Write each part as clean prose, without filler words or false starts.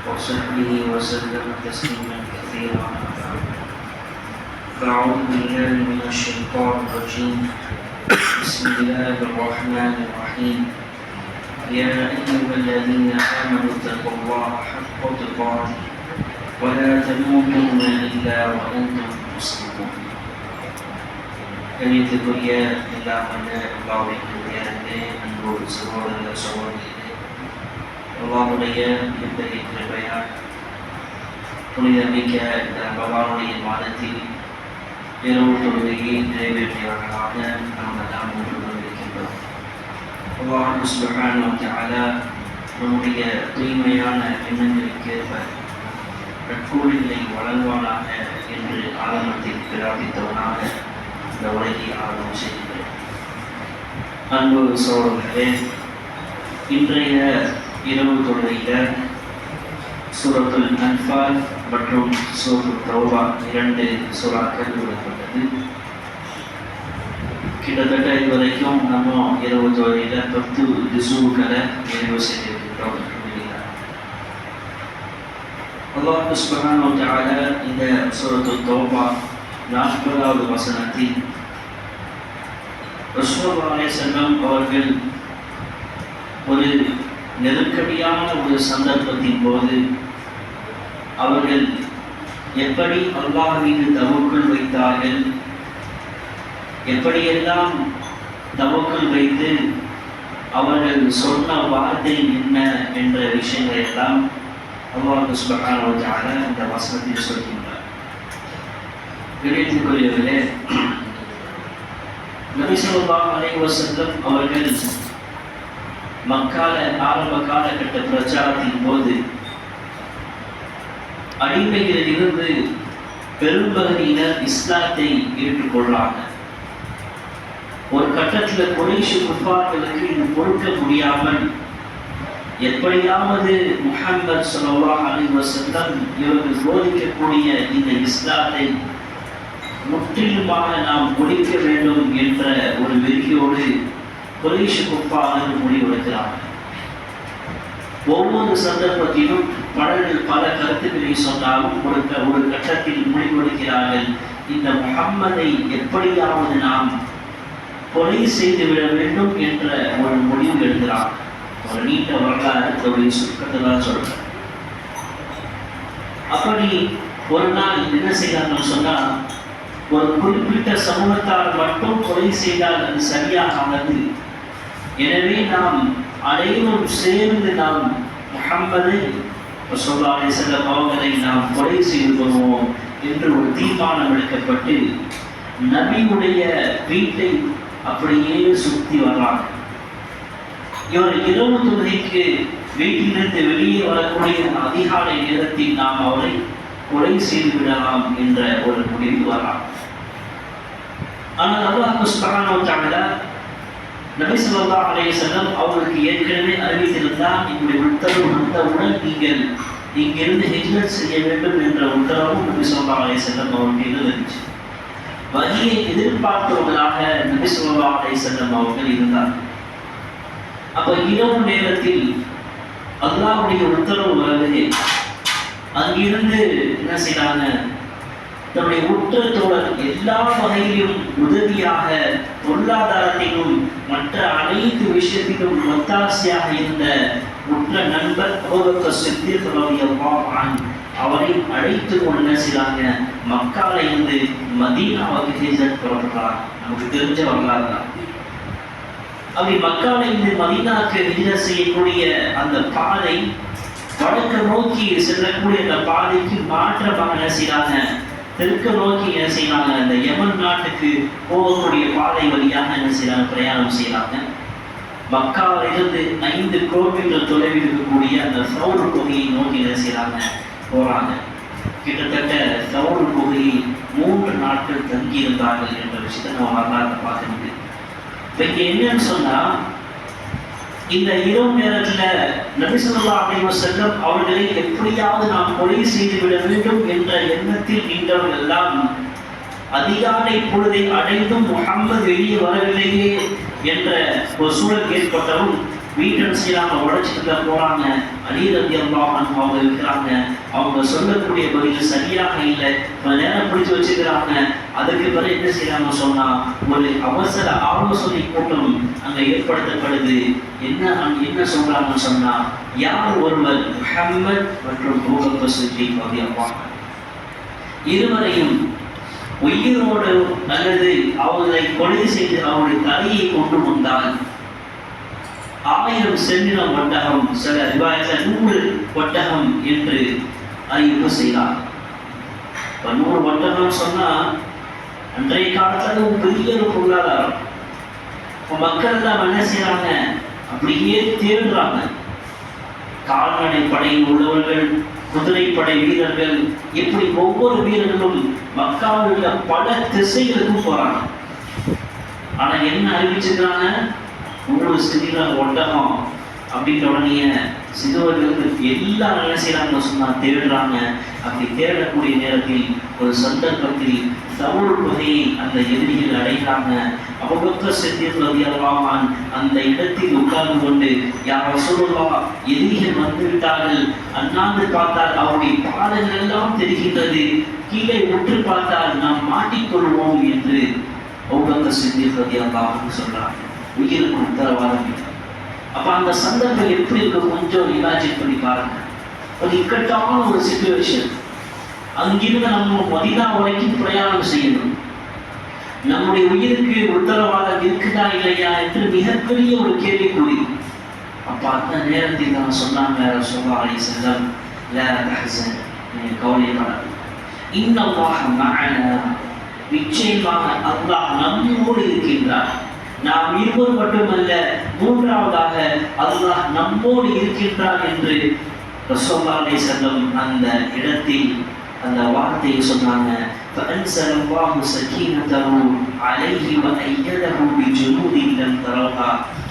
وصحبه وسلم تسليما كثيرا. فأعوذ بالله من الشيطان الرجيم. بسم الله الرحمن الرحيم. يا أيها الذين آمنوا اتقوا الله حق تقاته ولا تموتن إلا وأنتم مسلمون. கணியத்துக்குரிய எல்லாம் அல்லாஹ்வுடைய அன்பு சகோதர சகோதரிகளே, அல்லாஹ்வுடைய மிகப்பெரிய கிருபையால் புனிதமிக்க இந்த ரமலானுடைய மாதத்தில் இரவு தொழுகையை நிறைவேற்றியவர்களாக நாம் எல்லாம் ஒன்று கொண்டிருக்கின்றோம். அல்லாஹ் சுப்ஹானஹு வ தஆலா நம்முடைய தூய்மையான எண்ணங்களுக்கேற்ப நற்கூலிகளை வழங்குவானாக என்று ஆரம்பத்தில் பிரார்த்தித்தவனாக இந்த உலகை ஆரம்பம் செய்கிறேன். அன்பு சகோதரர்களே, இன்றைய இரவு தொழுகையில் சூரத்துல் அன்ஃபால் மற்றும் சூரத்துல் தௌபா 2 சூறாக்கள் விடப்பட்டது. கிட்டத்தட்ட இதுவரைக்கும் நம்ம இரவு தொழுகையில் 10 ஜுஸுக்களை நிறைவு செய்திருக்கின்றோம். அல்லாஹ் சுப்ஹானஹு வ தஆலா இந்த சூரத்துல் தௌபா 40வது வசனத்தில் ரசூலுல்லாஹி ஸல்லல்லாஹு அலைஹி வஸல்லம் அவர்கள் ஒரு நெருக்கடியான ஒரு சந்தர்ப்பத்தின் போது அவர்கள் எப்படி அல்லாஹ் மீது தவக்குள் வைத்தார்கள், எப்படியெல்லாம் தவக்குள் வைத்து அவர்கள் சொன்ன வார்த்தை என்ன என்ற விஷயங்களை எல்லாம் அல்லாஹ் சுப்ஹானஹு வ தஆலா இந்த வசனத்தில் சொல்கின்றார். கணியத்துக்குரியவர்களே, நபி ஸல்லல்லாஹு அலைஹி வஸல்லம் அவர்கள் மக்கால ஆரம்ப காலகட்ட பிரச்சாரத்தின் போது அடிமைகளில் இருந்து பெரும்பகுதியினர் இஸ்லாத்தை ஏற்றுக்கொள்றாங்க. ஒரு கட்டத்தில் குறைஷ் குஃபார்களுக்கு இது பொறுக்க முடியாமல் எப்படியாவது முஹம்மது ஸல்லல்லாஹு அலைஹி வஸல்லம் இவர்கள் போதிக்கக்கூடிய இந்த இஸ்லாத்தை முற்றிலுமாக நாம் முடிக்க வேண்டும் என்ற ஒரு வெறியோடு குறைஷ் குஃபார்கள் முடிவெடுக்கிறார்கள். ஒவ்வொரு சந்தர்ப்பத்திலும் பல கருத்துக்களை சொன்னாலும் ஒரு கட்டத்தில் முடிவெடுக்கிறார்கள், இந்த முஹம்மதை எப்படியாவது நாம் கொலை செய்துவிட வேண்டும் என்ற ஒரு முடிவு எடுக்கிறார். ஒரு நீண்ட வரலாறு தன்னுடைய சுருக்கத்தான் சொல்றார். அப்படி ஒரு நாள் என்ன செய்யறாங்கன்னு சொன்னா, ஒரு குறிப்பிட்ட சமூகத்தால் மட்டும் கொலை செய்தால் அது சரியாகாது, எனவே நாம் அனைவரும் சேர்ந்து நாம் முஹம்மதை ஸல்லல்லாஹு அலைஹி வஸல்லம் அவர்களை நாம் கொலை செய்து கொள்வோம் என்று ஒரு தீர்மானம் எடுக்கப்பட்டு நபியுடைய வீட்டை அப்படியே சுற்றி வர்றாங்க. இவர் இரவு தொழுகைக்கு வீட்டிலிருந்து வெளியே வரக்கூடிய அதிகாலை நேரத்தில் நாம் அவரை கொலை செய்து விடலாம் என்ற ஒரு முடிவு வரலாம். ஆனால் அல்லாஹ் சுப்ஹானஹு வ தஆலா நபி ஸல்லல்லாஹு அலைஹி வஸல்லம் அவர்களுக்கு ஏற்கனவே அறிவித்திருந்தால் இப்படி உத்தரவு வந்தவுடன் நீங்கள் இங்கிருந்து ஹிஜ்ரத் செய்ய வேண்டும் என்ற உத்தரவும் நபி ஸல்லல்லாஹு அலைஹி வஸல்லம் அவர்களுக்கு இருந்துச்சு. வழியை எதிர்பார்த்தவர்களாக நபி ஸல்லல்லாஹு அலைஹி வஸல்லம் அவர்கள் இருந்தார்கள். அப்ப இரவு நேரத்தில் அல்லாஹ்வுடைய உத்தரவு வரவே அங்கிருந்து என்ன செய்யறாங்க, தன்னுடைய உற்ற தோழர் எல்லா வகையிலும் உதவியாக, பொருளாதாரத்திலும் மற்ற அனைத்து விஷயத்திலும் ஒத்தாசையாக இருந்த உற்ற நண்பர் அபூபக்கர் சித்தீக் ரலியல்லாஹு அன்ஹு அவரை அழைத்து கொண்டு என்ன செய்யறாங்க, மக்கால இருந்து மதீனாவுக்கு ஹிஜ்ரத் புறப்படுறாங்க. நமக்கு தெரிஞ்ச வரலாறு தான். அப்படி மக்கால இருந்து மதீனாவுக்கு ஹிஜ்ரத் செய்யக்கூடிய அந்த பாதை வடக்கு நோக்கி செல்லக்கூடிய அந்த பாதைக்கு மாற்றமாக என்ன செய்யறாங்க, தெற்கு நோக்கி என்ன செய்யறாங்க, அந்த யமன் நாட்டுக்கு போகக்கூடிய பாதை வழியாக என்ன செய்யறாங்க, பிரயாணம் செய்யறாங்க. மக்காவிலிருந்து 5 கிலோமீட்டர் தொலைவில் இருக்கக்கூடிய அந்த சௌர் குகையை நோக்கி என்ன செய்யறாங்க, போறாங்க. கிட்டத்தட்ட சௌர் குகையில் 3 நாட்கள் தங்கி இருந்தார்கள் என்ற விஷயத்தை நம்ம வரலாற்றை பார்க்க முடியும். இப்போ இங்கே என்னன்னு சொன்னா, இந்த இரவு நேரத்தில் நபி ஸல்லல்லாஹு அலைஹி வஸல்லம் அவர்களை எப்படியாவது நாம் கொலை செய்து விட வேண்டும் என்ற எண்ணத்தில் நின்றவர்கள் எல்லாம் அதிகாலை பொழுதை அடைந்தும் முஹம்மது வெளியே வரவில்லையே என்ற ஒரு சூழல் ஏற்பட்டவும் வீட்டை செய்யலாம உடைச்சிட்டு போறாங்க. அலி ரலியல்லாஹு அன்ஹு அவங்க இருக்கிறாங்க, அவங்க சொல்லக்கூடிய பதில் சரியாக இல்லை, கொஞ்ச நேரம் பிடிச்சு வச்சுக்கிறாங்க. அதுக்கு பிறகு என்ன செய்யறாங்க சொன்னா, ஒரு அவசர ஆலோசனை கூட்டம் அங்க ஏற்படுத்தப்படுது. என்ன சொல்றாங்கன்னு சொன்னா, யார் ஒருவர் முஹம்மத் மற்றும் அபூபக்கர் சித்திக் ரலியல்லாஹு அன்ஹு இருவரையும் உயிரோடு அல்லது அவர்களை கொலை செய்து அவருடைய தலையை கொண்டு வந்தால் 1000 செந்நிறம் ஒட்டகம், சில ரிவாயத்தில் 100 ஒட்டகம் என்று அறிவிப்பு செய்தார். 100 ஒட்டகம் சொன்னா அன்றைய காலத்துல பெரிய ஒரு பொருளாதாரம். மக்கள் எல்லாம் என்ன செய்யறாங்க, அப்படியே தேடுறாங்க. கால்நடை படையில் உள்ளவர்கள், குதிரைப்படை வீரர்கள், இப்படி ஒவ்வொரு வீரர்களும் மக்காவில் உள்ள பல திசைகளுக்கும் போறாங்க. ஆனா என்ன அறிவிச்சிருக்காங்க, 100 செந்நிறம் ஒட்டகம் அப்படின்ற உடனே சிறுவர்களுக்கு எல்லாம் என்ன செய்யறாங்க சொன்னா தேடுறாங்க. அப்படி தேடக்கூடிய நேரத்தில் ஒரு சந்தர்ப்பத்தில் தவறு வகையை அந்த எதிரிகள் அடைகிறாங்க. அபூபக்கர் சித்திக் ரலியல்லாஹு அன்ஹு அந்த இடத்தில் உட்கார்ந்து கொண்டு, யா ரசூலுல்லாஹ், எதிரிகள் வந்துவிட்டார்கள், அண்ணாந்து பார்த்தால் அவருடைய பாதங்கள் எல்லாம் தெரிகின்றது, கீழே உற்று பார்த்தால் நாம் மாட்டிக்கொள்வோம் என்று அபூபக்கர் சித்திக் ரலியல்லாஹு அன்ஹு சொல்றாங்க. உயிருக்கு உத்தரவாதம் இல்லை. அப்ப அந்த சந்தர்ப்பம் எப்படி இருக்கு கொஞ்சம் இமேஜின் பண்ணி பாருங்க. ஒரு இக்கட்டான ஒரு சிச்சுவேஷன். அங்கிருந்து நம்ம மதீனா வரைக்கும் பிரயாணம் செய்யணும். நம்முடைய உயிருக்கு உத்தரவாதம் இருக்குதா இல்லையா என்று மிகப்பெரிய ஒரு கேள்விக்குறி. அப்ப அந்த நேரத்தில் தான் சொன்னாங்க ஸல்லல்லாஹு அலைஹி வஸல்லம், லா தஹ்சன், கவலைப்படாதே, இன்னல்லாஹ மஅனா, நிச்சயமாக அல்லாஹ் நம்மோடு இருக்கின்றார். நாம் இருவர் மட்டுமல்ல, மூன்றாவதாக அல்லாஹ் நம்மோடு இருக்கின்றார் என்று ரசூலுல்லாஹி அலைஹி வஸல்லம் அந்த இடத்தில் அந்த வார்த்தையை சொன்னாங்க. فأنزل الله سكينته عليه وأيده بجنود لم تروها.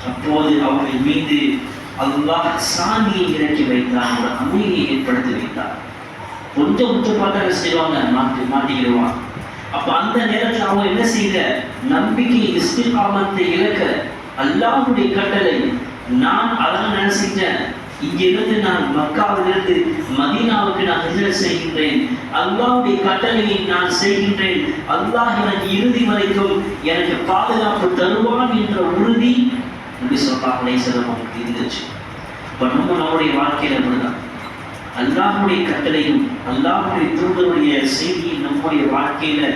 அப்போது அவர்கள் மீது அல்லாஹ் சாந்தியை இறக்கி வைத்தார், ஒரு அமைதியை ஏற்படுத்தி வைத்தார். கொஞ்சம் உத்து பார்த்தா செய்வாங்க, மாட்டிக்கிடுவாங்க. அப்ப அந்த நேரத்தில் அவங்க என்ன செய்த, நம்பிக்கை இஸ்திகாமத்தை இழக்க, அல்லாஹ்வுடைய கட்டளை, நான் அதான் நினைச்சிட்டேன், இங்கிருந்து நான் மக்காவிலிருந்து மதீனாவுக்கு நான் ஹிஜ்ரத் செய்கின்றேன், அல்லாஹ்வுடைய கட்டளையை நான் செய்கின்றேன், அல்லாஹ் எனக்கு இறுதி வரைக்கும் எனக்கு பாதுகாப்பு தருவான் என்ற உறுதி நபி ஸல்லல்லாஹு அலைஹி வஸல்லம் அவங்களுக்கு இருந்துச்சு. இப்ப நம்முடைய வாழ்க்கையில அப்படிதான் அல்லாஹ்வுடைய கட்டளையும் அல்லாஹ்வுடைய தூதருடைய செய்தியை நம்முடைய வாழ்க்கையில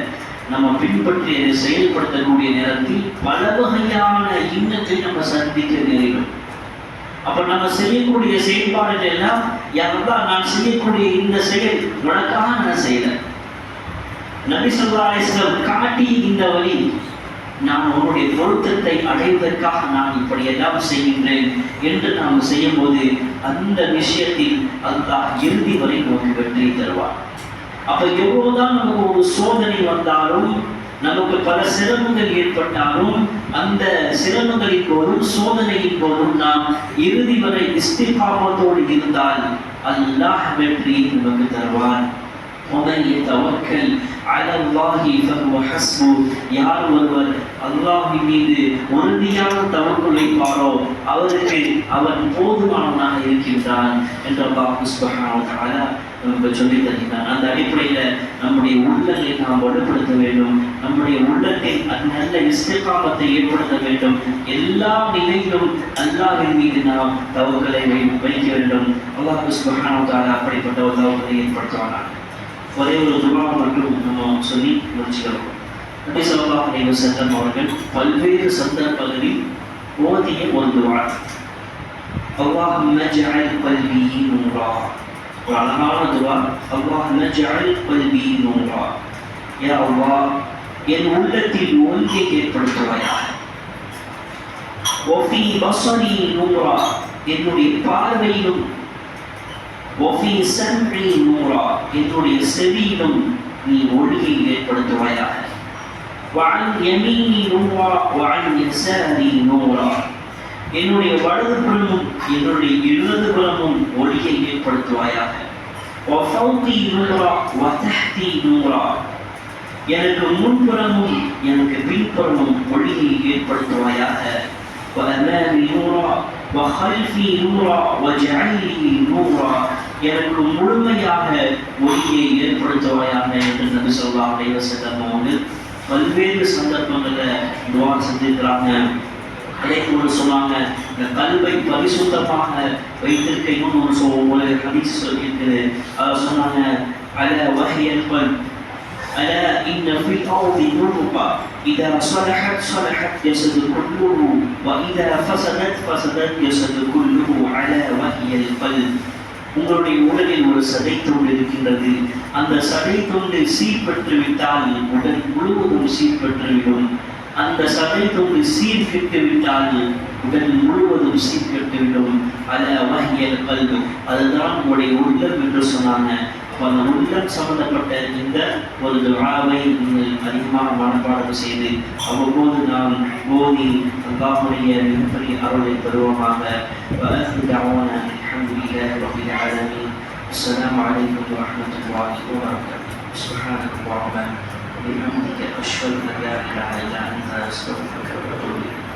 நம்ம பின்பற்றி செயல்படுத்தக்கூடிய நேரத்தில் பல வகையான இன்னத்தை நம்ம சந்திக்க நேரிடும். அப்ப நம்ம செய்யக்கூடிய செயல்பாடுகள் எல்லாம், யாரெல்லாம் நான் செய்யக்கூடிய இந்த செயல் உனக்காக நான் செய்யல, நபி ஸல்லல்லாஹு அலைஹி வஸல்லம் காட்டிய இந்த வழி, நான் உன்னுடைய பொருத்தத்தை அடைவதற்காக நான் இப்படி எல்லாம் செய்கின்றேன் என்று நாம் செய்யும் போது அந்த விஷயத்தில் அல்லாஹ் இறுதி வரை நமக்கு வெற்றி தருவார். அப்ப எவ்வளவுதான் நமக்கு ஒரு சோதனை வந்தாலும், நமக்கு பல சிரமங்கள் ஏற்பட்டாலும், அந்த சிரமங்களின் போதும் சோதனையின் போதும் நாம் இறுதி வரை இஸ்திகாமத்தோடு இருந்தால் அல்லாஹ் வெற்றி நமக்கு தருவான். وَمَنْ يَتَوَكَّلْ عَلَى اللَّهِ فَهُوَ حَسْبُهُ. யார் ஒருவர் அல்லாஹ்வின் மீது உறுதியான தவக்குல் வைப்பாரோ அவருக்கு அவன் போதுமானவனாக இருக்கின்றான் என்று அல்லாஹ் சுப்ஹானஹு வ தஆலா நமக்கு சொல்லித் தருகிறான். அந்த அடிப்படையில் நம்முடைய உள்ளங்களை நாம் வலுப்படுத்த வேண்டும், நம்முடைய உள்ளத்தில் நல்ல இஸ்திகாமத்தை ஏற்படுத்த வேண்டும். எல்லா நிலையிலும் அல்லாஹ்வின் மீது நாம் தவக்குலை வைக்க வேண்டும். அல்லாஹ் சுப்ஹானஹு வ தஆலா அப்படிப்பட்ட ஒரு தவக்குலை ஏற்படுத்துவானாக. ஒரே ஒரு துவா மட்டும் நம்ம சொல்லி முடிச்சுக்கிறோம். நபி ஸல்லல்லாஹு அலைஹி வஸல்லம் அவர்கள் பல்வேறு சந்தர்ப்பங்களில் ஓதிய ஒரு துவா, அல்லாஹும்ம ஜஅல் கல்பி நூரா. ஒரு அழகான துவா, அல்லாஹும்ம ஜஅல் கல்பி நூரா. யா அல்லாஹ், என் உள்ளத்தில் ஒளியை ஏற்படுத்துவாயாக. வஃபீ பஸரி நூரா, என்னுடைய பார்வையிலும், வஃபீ சம்இ நூரா, என்னுடைய செவியிலும் நீ ஒளியை ஏற்படுத்துவாயாக. வஅன் யமீனி நூரா வஅன் யஸாரி நூரா, என்னுடைய வலதுபுறமும் என்னுடைய இடதுபுறமும் ஒளியை ஏற்படுத்துவாயாக. வஃபௌகி நூரா வதஹ்தி நூரா, எனக்கு முன்புறமும் எனக்கு பின்புறமும் ஒளியை ஏற்படுத்துவாயாக. வஅமாமி நூரா وخلفي نورا واجعل لي نورا எனக்கு முழுமையாக ஒளியை ஏற்படுத்துவாயாக என்று நபி ஸல்லல்லாஹு அலைஹி வஸல்லம் அவர்கள் பல்வேறு சந்தர்ப்பங்களில் துஆ செஞ்சிருக்கிறாங்க. அதே போல சொன்னாங்க, இந்த கல்வை பரிசுத்தமாக வைத்திருக்க இன்னொன்று ஒரு ஹதீஸ் சொல்லியிருக்குது. அவர் சொன்னாங்க, அல வஹியல் கல்ப் அல இன்ன ஃபில் அர்தி நுர்பா இதா ஸலஹத் ஸலஹத் ஜஸது குல்லுஹு வ இதா ஃபஸதத் ஃபஸதத் ஜஸது குல்லுஹு அல வஹியல் கல்ப். உங்களுடைய உடலில் ஒரு சதை துண்டு இருக்கின்றது. அந்த சதை துண்டு சீர்பெற்று விட்டால் உடல் முழுவதும் சீர்பெற்றுவிடும். அந்த சதை துண்டு சீர்கெட்டு விட்டால் உடல் முழுவதும் சீர்கெட்டுவிடும். அல வஹியல் கல்ப், அதுதான் உங்களுடைய உள்ளம் என்று சொன்னாங்க. அந்த உள்ளம் சம்பந்தப்பட்ட இந்த ஒரு துஆவை நீங்கள் அதிகமாக மனப்பாடம் செய்து அவ்வப்போது நாம் ஓதி அல்லாஹ்வுடைய மிகப்பெரிய அருளை பெறுவோமாக. அல்ஹம்துலில்லாஹி ரப்பில் ஆலமீன். அஸ்ஸலாமு அலைக்கும் வரஹ்மத்துல்லாஹி வபரகாத்துஹு. சுப்ஹானல்லாஹி வபிஹம்திஹி அஷ்ஹது அன் லா இலாஹா இல்லா அன்த அஸ்தக்ஃபிருக வ அத்தூபு இலைக்.